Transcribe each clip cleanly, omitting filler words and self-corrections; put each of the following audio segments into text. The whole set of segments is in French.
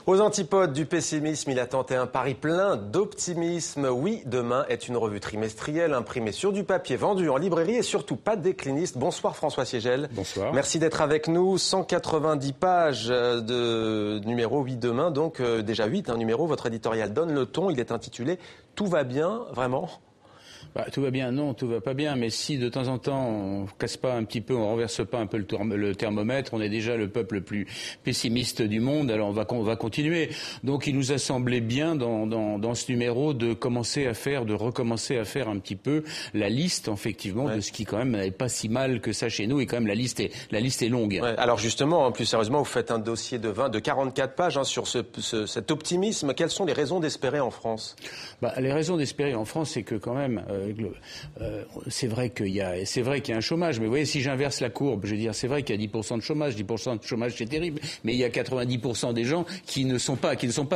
Aux antipodes du pessimisme, il a tenté un pari plein d'optimisme. Oui, demain est une revue trimestrielle imprimée sur du papier, vendue en librairie et surtout pas de décliniste. Bonsoir François Siegel. Bonsoir. Merci d'être avec nous. 190 pages de numéro Oui demain, donc déjà 8 numéros. Votre éditorial donne le ton. Il est intitulé « Tout va bien », vraiment ? Tout va bien, non, tout va pas bien, mais si de temps en temps on casse pas un petit peu, on renverse pas un peu le thermomètre, on est déjà le peuple le plus pessimiste du monde, alors on va continuer. Donc il nous a semblé bien dans ce numéro de recommencer à faire un petit peu la liste, effectivement, de ce qui quand même n'avait pas si mal que ça chez nous, et quand même la liste est longue. Ouais, alors justement, plus sérieusement, vous faites un dossier de 44 pages sur cet optimisme. Quelles sont les raisons d'espérer en France ? Les raisons d'espérer en France, c'est que quand même, c'est vrai qu'il y a un chômage, mais vous voyez, si j'inverse la courbe, je veux dire, c'est vrai qu'il y a 10% de chômage, 10% de chômage c'est terrible, mais il y a 90% des gens qui ne sont pas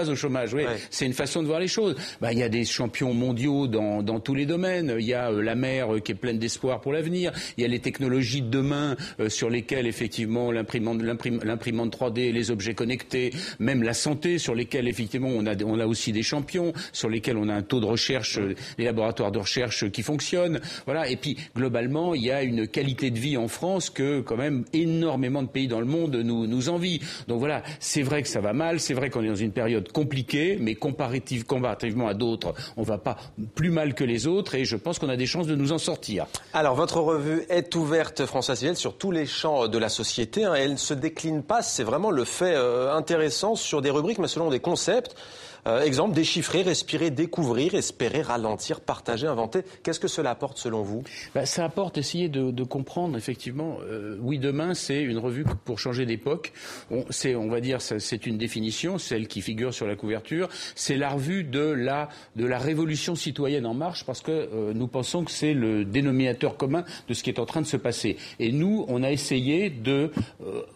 au chômage. Ouais. C'est une façon de voir les choses. Il y a des champions mondiaux dans tous les domaines. Il y a la mer qui est pleine d'espoir pour l'avenir. Il y a les technologies de demain sur lesquelles effectivement l'imprimante 3D, les objets connectés, même la santé sur lesquels effectivement on a aussi des champions, sur lesquels on a un taux de recherche, les laboratoires de recherche qui fonctionnent. Voilà. Et puis globalement, il y a une qualité de vie en France que quand même énormément de pays dans le monde nous envient. Donc voilà, c'est vrai que ça va mal, c'est vrai qu'on est dans une période compliquée, mais comparativement à d'autres, on va pas plus mal que les autres, et je pense qu'on a des chances de nous en sortir. Alors votre revue est ouverte, François Siegel, sur tous les champs de la société. Elle ne se décline pas, c'est vraiment le fait intéressant, sur des rubriques, mais selon des concepts. Exemple, déchiffrer, respirer, découvrir, espérer, ralentir, partager, inventer. Qu'est-ce que cela apporte selon vous ? Ça apporte essayer de comprendre, effectivement. Oui, demain, c'est une revue pour changer d'époque. On va dire, c'est une définition, celle qui figure sur la couverture. C'est la revue de la révolution citoyenne en marche, parce que nous pensons que c'est le dénominateur commun de ce qui est en train de se passer. Et nous, on a essayé de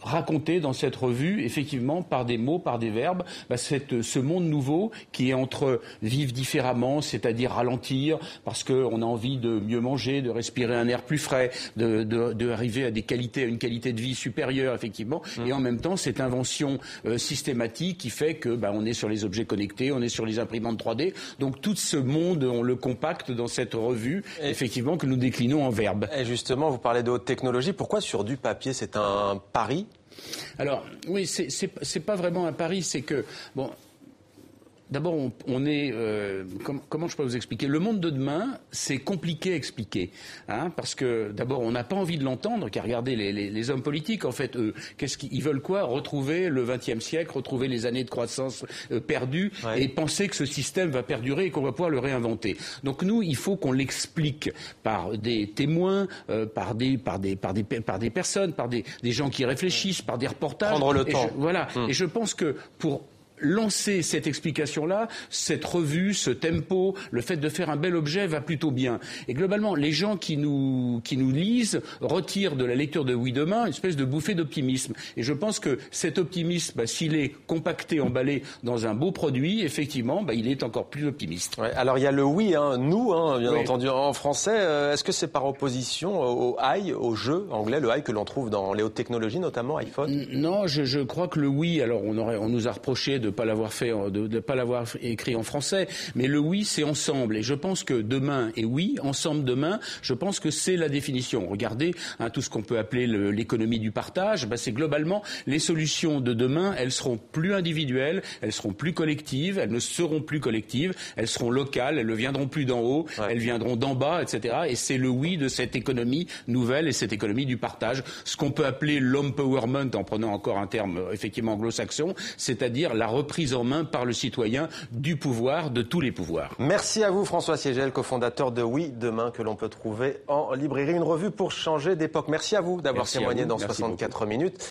raconter dans cette revue, effectivement, par des mots, par des verbes, ce monde nouveau qui est entre vivre différemment, c'est-à-dire ralentir, parce qu'on a envie de mieux manger, de respirer un air plus frais, de arriver à une qualité de vie supérieure, effectivement, et en même temps, cette invention systématique qui fait que on est sur les objets connectés, on est sur les imprimantes 3D, donc tout ce monde, on le compacte dans cette revue, effectivement, que nous déclinons en verbes. Et justement, vous parlez de haute technologie, pourquoi sur du papier ? C'est un pari ? Alors, oui, c'est pas vraiment un pari, c'est que, d'abord, on est... comment je peux vous expliquer ? Le monde de demain, c'est compliqué à expliquer. Parce que, d'abord, on n'a pas envie de l'entendre, car regardez, les hommes politiques, en fait, eux, ils veulent quoi ? Retrouver le XXe siècle, retrouver les années de croissance perdues, et penser que ce système va perdurer et qu'on va pouvoir le réinventer. Donc nous, il faut qu'on l'explique par des témoins, par des personnes, par des gens qui réfléchissent, par des reportages. Prendre le temps. Et je pense que pour lancer cette explication-là, cette revue, ce tempo, le fait de faire un bel objet va plutôt bien. Et globalement, les gens qui nous lisent retirent de la lecture de Oui demain une espèce de bouffée d'optimisme. Et je pense que cet optimisme, s'il est compacté, emballé dans un beau produit, effectivement, il est encore plus optimiste. Ouais, alors il y a le oui, nous, bien entendu, en français. Est-ce que c'est par opposition au I, au jeu anglais, le I que l'on trouve dans les hautes technologies, notamment iPhone ? Non, je crois que le oui, alors on nous a reproché de pas l'avoir écrit en français, mais le oui, c'est ensemble. Et je pense que demain et oui, ensemble demain, je pense que c'est la définition. Regardez, tout ce qu'on peut appeler l'économie du partage, c'est globalement les solutions de demain, elles seront plus individuelles, elles seront plus collectives, elles ne seront plus collectives, elles seront locales, elles ne viendront plus d'en haut, elles viendront d'en bas, etc. Et c'est le oui de cette économie nouvelle et cette économie du partage, ce qu'on peut appeler l'empowerment, en prenant encore un terme effectivement anglo-saxon, c'est-à-dire la reprise en main par le citoyen du pouvoir, de tous les pouvoirs. Merci à vous François Siegel, cofondateur de Oui demain, que l'on peut trouver en librairie. Une revue pour changer d'époque. Merci à vous d'avoir témoigné dans 64 minutes.